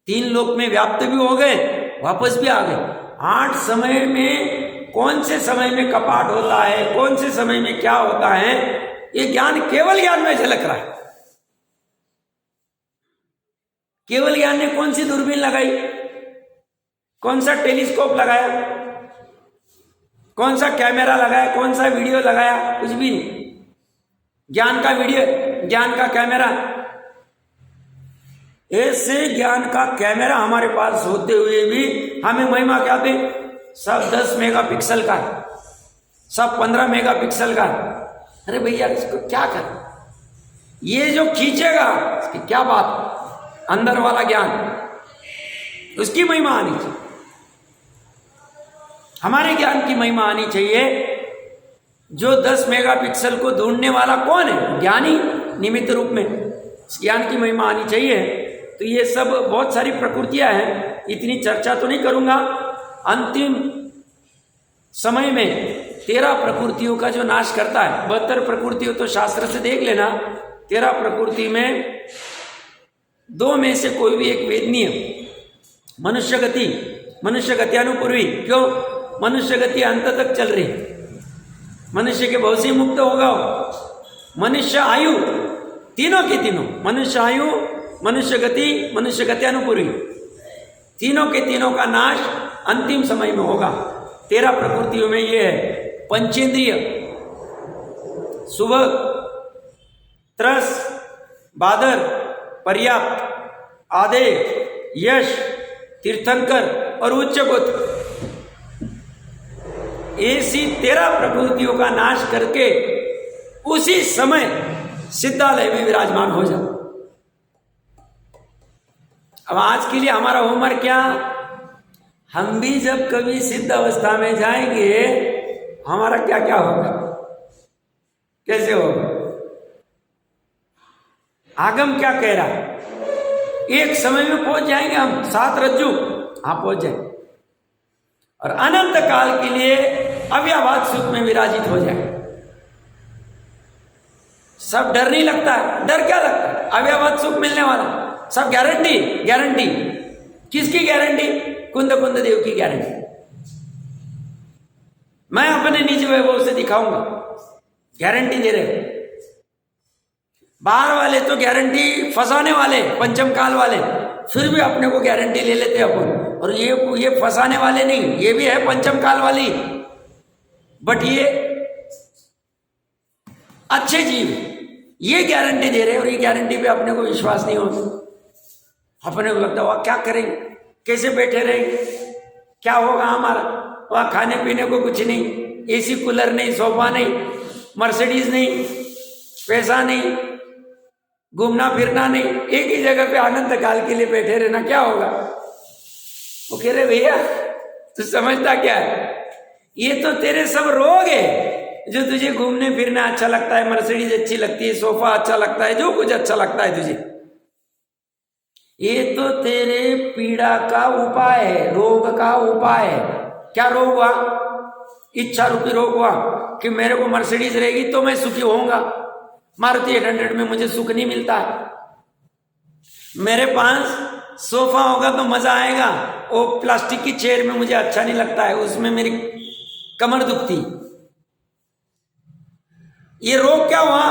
3 लोक में व्याप्त भी हो गए, वापस भी आ गए। 8 समय में कौन से समय में कपाट होता है, कौन से समय में क्या होता है, ये ज्ञान केवल ज्ञान में झलक रहा है। केवल ज्ञान ने कौन सी दूरबीन लगाई, कौन सा टेलीस्कोप लगाया, कौन सा कैमरा लगाया, कौन सा वीडियो लगाया? कुछ भी नहीं। ज्ञान का वीडियो, ज्ञान का कैमरा, ऐसे ज्ञान का कैमरा हमारे पास होते हुए भी हमें महिमा क्या दे? सब 10 मेगापिक्सल का, सब 15 मेगापिक्सल का। अरे भैया इसको क्या कर, ये जो खींचेगा इसकी क्या बात, अंदर वाला ज्ञान, उसकी महिमा आनी चाहिए। हमारे ज्ञान की महिमा आनी चाहिए। जो 10 मेगापिक्सल को ढूंढने वाला कौन है? ज्ञानी, निमित्त रूप में। इस ज्ञान की महिमा आनी चाहिए। तो ये सब बहुत सारी प्रकृतियां हैं, इतनी चर्चा तो नहीं करूंगा। अंतिम समय में 13 प्रकृतियों का जो नाश करता है, 72 प्रकृतियों तो शास्त्र से देख लेना, 13 प्रकृति में 2 में से कोई भी एक वेदनीय। मनुष्य गति अनुपूर्वी, क्यों? मनुष्य गति अंत तक चल रही, मनुष्य के भव से मुक्त होगा। मनुष्य आयु, तीनों के तीनों, मनुष्य आयु, मनुष्य गति अनुपूर्वी, तीनों के तीनों का नाश अंतिम समय में होगा। 13 प्रकृतियों में ये है पंचेंद्रिय, सुबह, त्रस, बादर, पर्याप्त, आदेय, यश, तीर्थंकर और उच्चकोट। ऐसी 13 प्रकृतियों का नाश करके उसी समय सिद्धालय में विराजमान हो जाओ। अब आज के लिए हमारा होमवर्क क्या? हम भी जब कभी सिद्ध अवस्था में जाएंगे, हमारा क्या क्या होगा, कैसे होगा? आगम क्या कह रहा है? एक समय में पहुंच जाएंगे हम, 7 रज्जु, हाँ पहुंच जाएंगे, और अनंत काल के लिए अव्यवहार सुख में विराजित हो जाए। सब डर नहीं लगता है, डर क्या लगता है? अव्यवहार सुख मिलने वाला, सब गारंटी। किसकी गारंटी? कुंद देव की गारंटी। मैं अपने निज वैभव से दिखाऊंगा, गारंटी दे रहे। बाहर वाले तो गारंटी फंसाने वाले, पंचम काल वाले, फिर भी अपने को गारंटी ले लेते अपन, और ये फंसाने वाले नहीं, ये भी है पंचम काल वाली, बट ये अच्छे जीव, ये गारंटी दे रहे, और ये गारंटी पे अपने को विश्वास नहीं होता। अपने को लगता है वह क्या करेंगे, कैसे बैठे रहेंगे, क्या होगा हमारा, वहाँ खाने पीने को कुछ नहीं, एसी कूलर नहीं, सोफा नहीं, मर्सिडीज नहीं, पैसा नहीं, घूमना फिरना नहीं, एक ही जगह पे अनंत काल के लिए बैठे रहना, क्या होगा? वो कह रहे भैया तू समझता क्या है, ये तो तेरे सब रोग है। जो तुझे घूमने फिरना अच्छा लगता है, मर्सिडीज अच्छी लगती है, सोफा अच्छा लगता है, जो कुछ अच्छा लगता है तुझे, ये तो तेरे पीड़ा का उपाय है, रोग का उपाय है। क्या रोग हुआ? इच्छा रूपी रोग हुआ कि मेरे को मर्सिडीज रहेगी तो मैं सुखी होऊंगा, मारुति 800 में मुझे सुख नहीं मिलता है। मेरे पास सोफा होगा तो मजा आएगा, वो प्लास्टिक की चेयर में मुझे अच्छा नहीं लगता है, उसमें मेरी कमर दुखती। ये रोग क्या हुआ?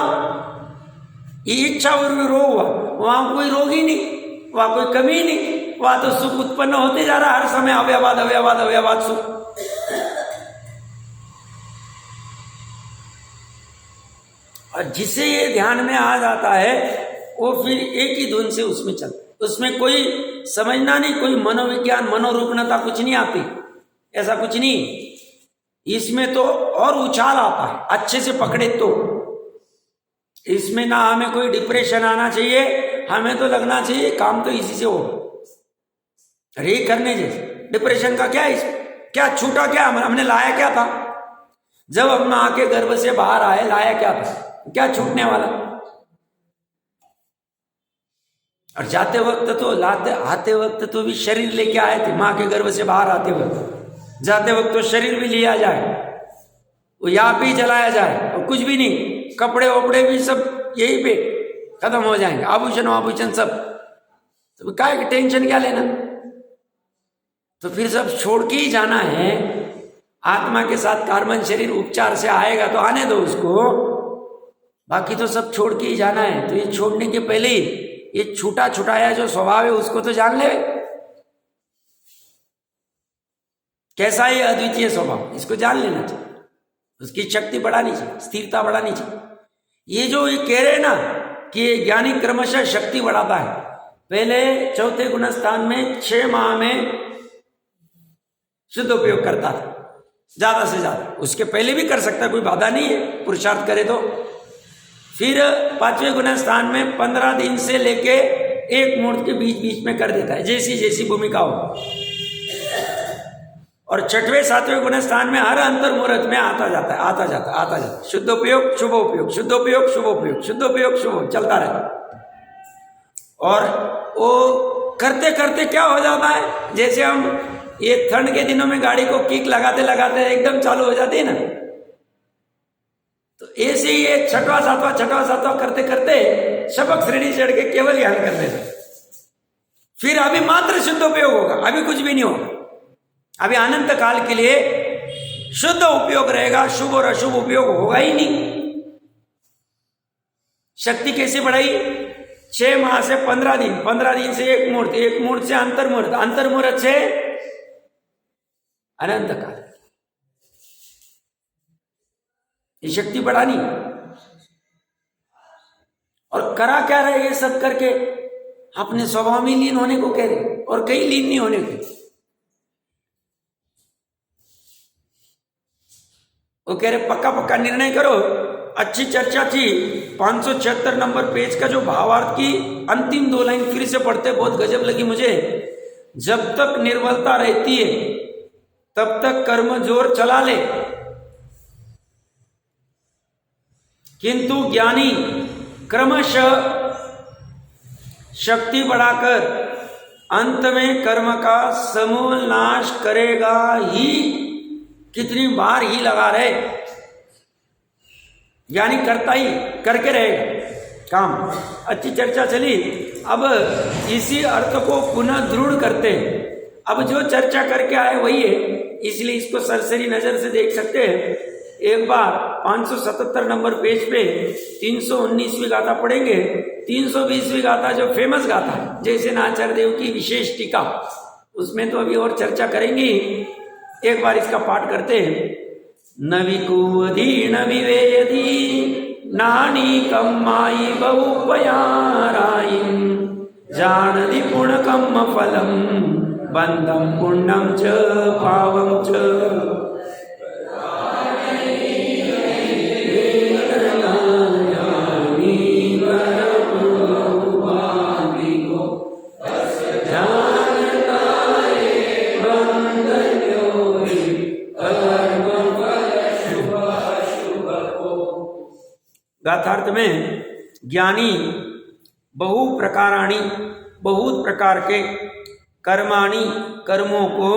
ये इच्छा और रोग हुआ। वहां कोई रोग ही नहीं, वहां कोई कमी ही नहीं, वहां तो सुख उत्पन्न होते जा रहा हर समय, अव्यवाद सुख। और जिसे ये ध्यान में आ जाता है वो फिर एक ही धुन से उसमें चलता, उसमें कोई समझना नहीं, कोई मनोविज्ञान मनोरूपणता कुछ नहीं आती, ऐसा कुछ नहीं। इसमें तो और उछाल आता है, अच्छे से पकड़े तो। इसमें ना हमें कोई डिप्रेशन आना चाहिए, हमें तो लगना चाहिए काम तो इसी से हो, अरे करने जैसे। डिप्रेशन का क्या है इसमें? क्या छूटा, क्या हमने लाया क्या था? जब हम मां के गर्भ से बाहर आए, लाया क्या था? क्या छूटने वाला? और जाते वक्त तो आते वक्त तो भी शरीर लेके आए थे, मां के गर्भ से बाहर आते वक्त। जाते वक्त तो शरीर भी लिया जाए, वो यहाँ पे ही जलाया जाए, और कुछ भी नहीं, कपड़े वपड़े भी सब यहीं पे खत्म हो जाएंगे, आभूषण सब। तो क्या टेंशन क्या लेना? तो फिर सब छोड़ के ही जाना है। आत्मा के साथ कार्बन शरीर उपचार से आएगा तो आने दो उसको, बाकी तो सब छोड़ के ही जाना है। तो ये छोड़ने के पहले ही ये छूटा छुटाया जो स्वभाव है उसको तो जान ले, कैसा है अद्वितीय स्वभाव, इसको जान लेना चाहिए। उसकी शक्ति बढ़ानी चाहिए, स्थिरता बढ़ानी चाहिए। ये जो ये कह रहे ना कि ज्ञानी क्रमशः शक्ति बढ़ाता है, पहले चौथे गुण स्थान में 6 माह में शुद्ध उपयोग करता था, ज्यादा से ज्यादा। उसके पहले भी कर सकता है, कोई बाधा नहीं है, पुरुषार्थ करे तो। फिर 5वें गुण स्थान में 15 दिन से लेके 1 मुहूर्त के बीच में कर देता है, जैसी जैसी भूमिका हो। और 6वें 7वें गुण स्थान में हर अंतर मुहूर्त में आता जाता। शुद्ध उपयोग शुभ उपयोग, शुद्ध उपयोग शुभ उपयोग, शुद्ध उपयोग शुभ, चलता रहता। और वो करते करते क्या हो जाता है, जैसे हम ये ठंड के दिनों में गाड़ी को किक लगाते लगाते एकदम चालू हो जाती है ना, तो ऐसे ही ये छठवां सातवां करते करते शबक श्रेणी चढ़ के केवल ज्ञान कर लेते, फिर अभी मात्र शुद्ध उपयोग होगा, अभी कुछ भी नहीं होगा, अभी अनंत काल के लिए शुद्ध उपयोग रहेगा, शुभ और अशुभ उपयोग होगा ही नहीं। शक्ति कैसे बढ़ाई? 6 माह से 15 दिन, 15 दिन से एक मुहूर्त से अंतर्मुहूर्त से अनंत काल, ये शक्ति बढ़ानी। और करा क्या रहे ये सब करके? अपने स्वभाव में लीन होने को कह रहे, और कहीं लीन नहीं होने को। वो कह रहे पक्का निर्णय करो। अच्छी चर्चा थी। 576 नंबर पेज का जो भावार्थ की अंतिम 2 लाइन फिर से पढ़ते बहुत गजब लगी मुझे। जब तक निर्बलता रहती है तब तक कर्म जोर चला ले, किंतु ज्ञानी क्रमशः शक्ति बढ़ाकर अंत में कर्म का समूल नाश करेगा ही। कितनी बार ही लगा रहे, ज्ञानी करता ही करके रहेगा काम। अच्छी चर्चा चली। अब इसी अर्थ को पुनः दृढ़ करते हैं। अब जो चर्चा करके आए वही है, इसलिए इसको सरसरी नजर से देख सकते हैं। एक बार 577 नंबर पेज पे 319वीं गाथा पढ़ेंगे। 320वीं गाथा जो फेमस गाथा है, जैसे नाचार्य देव की विशेष टीका, उसमें तो अभी और चर्चा करेंगे। एक बार इसका पाठ करते हैं। न विकुवधि न विवेयधि नानी कम्माई बहुपयाराई जानधि पुण्य कम्म फलम बंधम पुण्यम च पावम च। गाथार्थ में ज्ञानी बहुत प्रकार के कर्माणि कर्मों को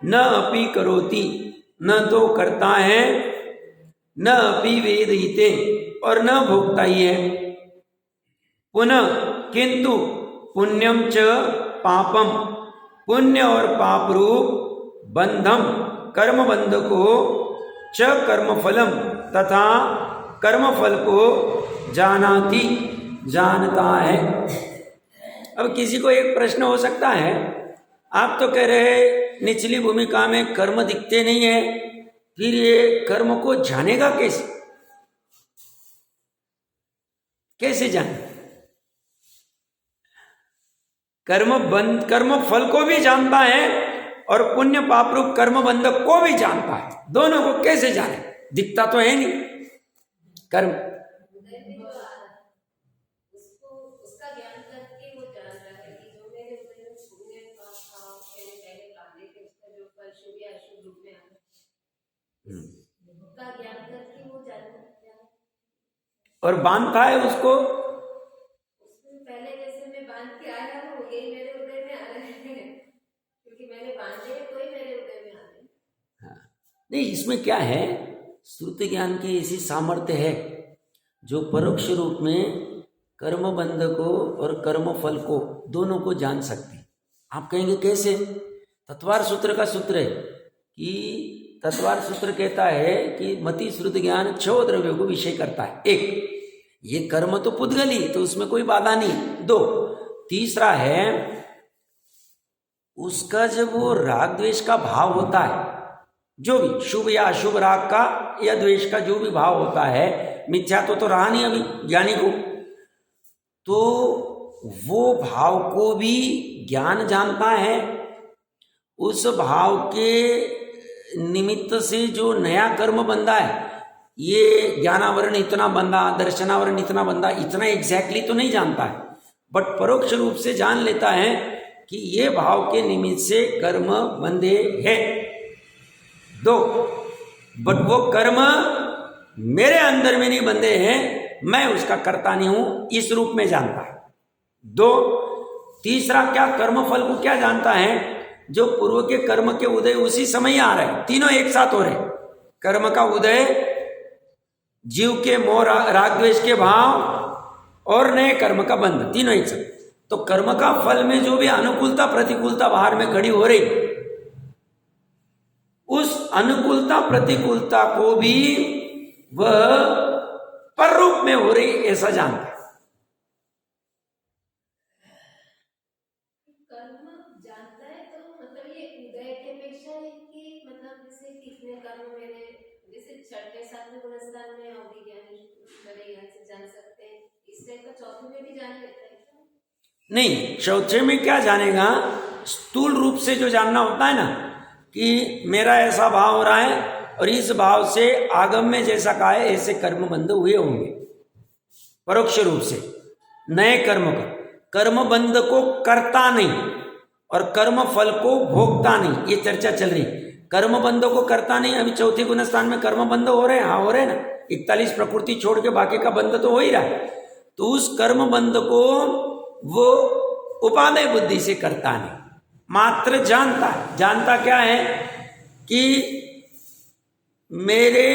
न अपि करोति, न तो करता है, न अपि वेदयिते, और न भोगता ही है। पुनः किंतु पुण्यम च पापम, पुण्य और पाप रूप बंधम कर्म बंध को च कर्मफलम तथा कर्मफल को जानता है। अब किसी को एक प्रश्न हो सकता है, आप तो कह रहे निचली भूमिका में कर्म दिखते नहीं है, फिर ये कर्म को जानेगा कैसे? कैसे जाने? कर्म फल को भी जानता है और पुण्य पाप रूप कर्म बंधक को भी जानता है। दोनों को कैसे जाने? दिखता तो है नहीं कर्म। उसका ज्ञान करके वो जान रहा है कि जो मेरे ऊपर में पुण्य पाप था, मैंने पहले काले के उसका जो फल शुभ या अशुभ रूप में आता है, उसका ज्ञान करके वो जान रहा है। और बांधता है उसको। उसमें पहले जैसे मैं बांध के आया हूँ, यही मेरे उदय में आ रहे हैं, क्योंकि मैंने बांधे तो ही मेरे उदय में आ रहे हैं। हाँ, नहीं, इसमें क्या है, श्रुति ज्ञान की ऐसी सामर्थ्य है जो परोक्ष रूप में कर्म बंध को और कर्म फल को दोनों को जान सकती। आप कहेंगे कैसे? तत्वार सूत्र का सूत्र है कि तत्वार सूत्र कहता है कि मति श्रुति ज्ञान 6 द्रव्यों को विषय करता है। 1, ये कर्म तो पुद्गली, तो उसमें कोई बाधा नहीं। 2, तीसरा है उसका जब वो राग द्वेष का भाव होता है, जो भी शुभ या अशुभ राग का या द्वेष का जो भी भाव होता है, मिथ्या तो रहा नहीं अभी ज्ञानी को, तो वो भाव को भी ज्ञान जानता है। उस भाव के निमित्त से जो नया कर्म बंधा है, ये ज्ञानावरण इतना बंधा, दर्शनावरण इतना बंधा, इतना एग्जैक्टली तो नहीं जानता है, बट परोक्ष रूप से जान लेता है कि ये भाव के निमित्त से कर्म बंधे हैं। 2, बट वो कर्म मेरे अंदर में नहीं बंधे हैं, मैं उसका कर्ता नहीं हूं, इस रूप में जानता है। दो, तीसरा क्या कर्म फल को क्या जानता है, जो पूर्व के कर्म के उदय उसी समय आ रहे हैं, तीनों एक साथ हो रहे, कर्म का उदय, जीव के मोह राग द्वेष के भाव और नए कर्म का बंध, तीनों एक साथ। तो कर्म का फल में जो भी अनुकूलता प्रतिकूलता बाहर में खड़ी हो रही, उस अनुकूलता प्रतिकूलता को भी वह पर रूप में हो रही ऐसा जानता है। कर्म जानता है तो मतलब ये उदय की अपेक्षा है कि मतलब जैसे कितने कर्म मेरे, जैसे छठे सातवें गुणस्थान में अभिज्ञानी से जान सकते हैं, इस टाइप का चौथे में भी जान लेता है क्या? नहीं, चौथे में क्या जानेगा, स्थूल रूप से जो जानना होता है ना कि मेरा ऐसा भाव हो रहा है और इस भाव से आगम में जैसा कहा है ऐसे कर्म बंध हुए होंगे, परोक्ष रूप से नए कर्म का, कर्म बंध को करता नहीं और कर्म फल को भोगता नहीं, ये चर्चा चल रही। कर्म बंध को करता नहीं, अभी चौथे गुण स्थान में कर्म बंध हो रहे हैं, हाँ हो रहे हैं ना, 41 प्रकृति छोड़ के बाकी का बंध तो हो ही रहा है। तो उस कर्म बंध को वो उपादेय बुद्धि से करता नहीं, मात्र जानता है। जानता क्या है कि मेरे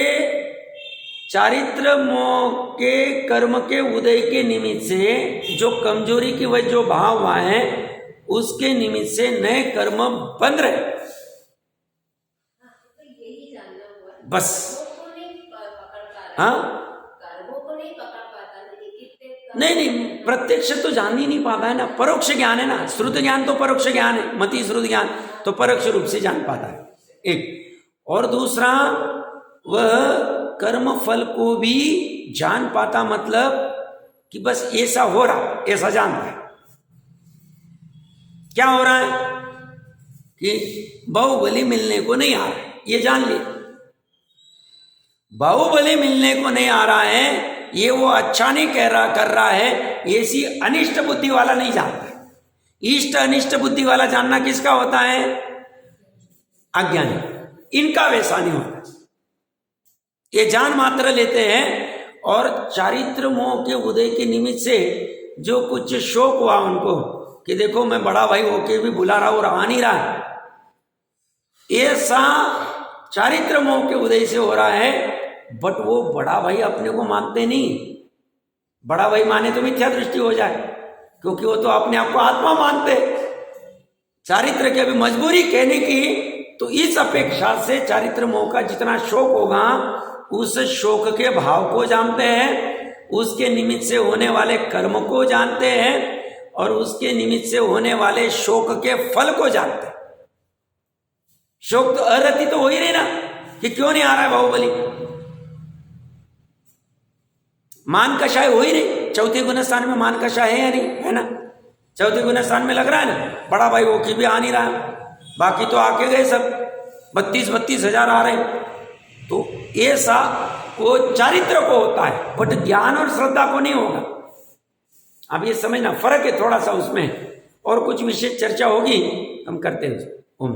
चारित्र मोह के कर्म के उदय के निमित्त से जो कमजोरी की वजह जो भाव हुआ है उसके निमित्त से नए कर्म बन रहे, तो यही जानना हुआ, बस। कर्मों को नहीं पकड़ पा रहा, हाँ, कर्मों को नहीं पकड़ पाता ना कि कितने नहीं, प्रत्यक्ष तो जान ही नहीं पाता है ना, परोक्ष ज्ञान है ना, श्रुत ज्ञान तो परोक्ष ज्ञान है, मति श्रुत ज्ञान तो परोक्ष रूप से जान पाता है, एक। और दूसरा, वह कर्म फल को भी जान पाता, मतलब कि बस ऐसा हो रहा, ऐसा जानता है। क्या हो रहा है कि बाहुबली मिलने को नहीं आ रहा है, ये जान लिया। बाहुबली मिलने को नहीं आ रहा है, ये वो अच्छा नहीं कर रहा है, ऐसी अनिष्ट बुद्धि वाला नहीं जानता। इष्ट अनिष्ट बुद्धि वाला जानना किसका होता है? अज्ञानी। इनका वैसा नहीं होता, ये जान मात्र लेते हैं और चारित्र मोह के उदय के निमित्त से जो कुछ शौक हुआ उनको कि देखो मैं बड़ा भाई होके भी बुला रहा हूं और आ नहीं रहा, ऐसा चारित्र मोह के उदय से हो रहा है। बट वो बड़ा भाई अपने को मानते नहीं, बड़ा भाई माने तो मिथ्या दृष्टि हो जाए, क्योंकि वो तो अपने आप को आत्मा मानते। चारित्र की अभी मजबूरी कहने की, तो इस अपेक्षा से चारित्र मोह का जितना शोक होगा उस शोक के भाव को जानते हैं, उसके निमित्त से होने वाले कर्म को जानते हैं और उसके निमित्त से होने वाले शोक के फल को जानते हैं। शोक तो अरति तो हो ही रही ना कि क्यों नहीं आ रहा है बाहुबली, मान कषाय हो ही नहीं। चौथे गुण स्थान में मान कषाय है या नहीं, है ना? चौथे गुण स्थान में लग रहा है ना, बड़ा भाई वो की भी आ नहीं रहा, बाकी तो आके गए सब, 32 हजार आ रहे। तो ऐसा वो चारित्र को होता है, बट ज्ञान और श्रद्धा को नहीं होगा। अब ये समझना फर्क है थोड़ा सा उसमें, और कुछ विशेष चर्चा होगी हम करते हैं। ओम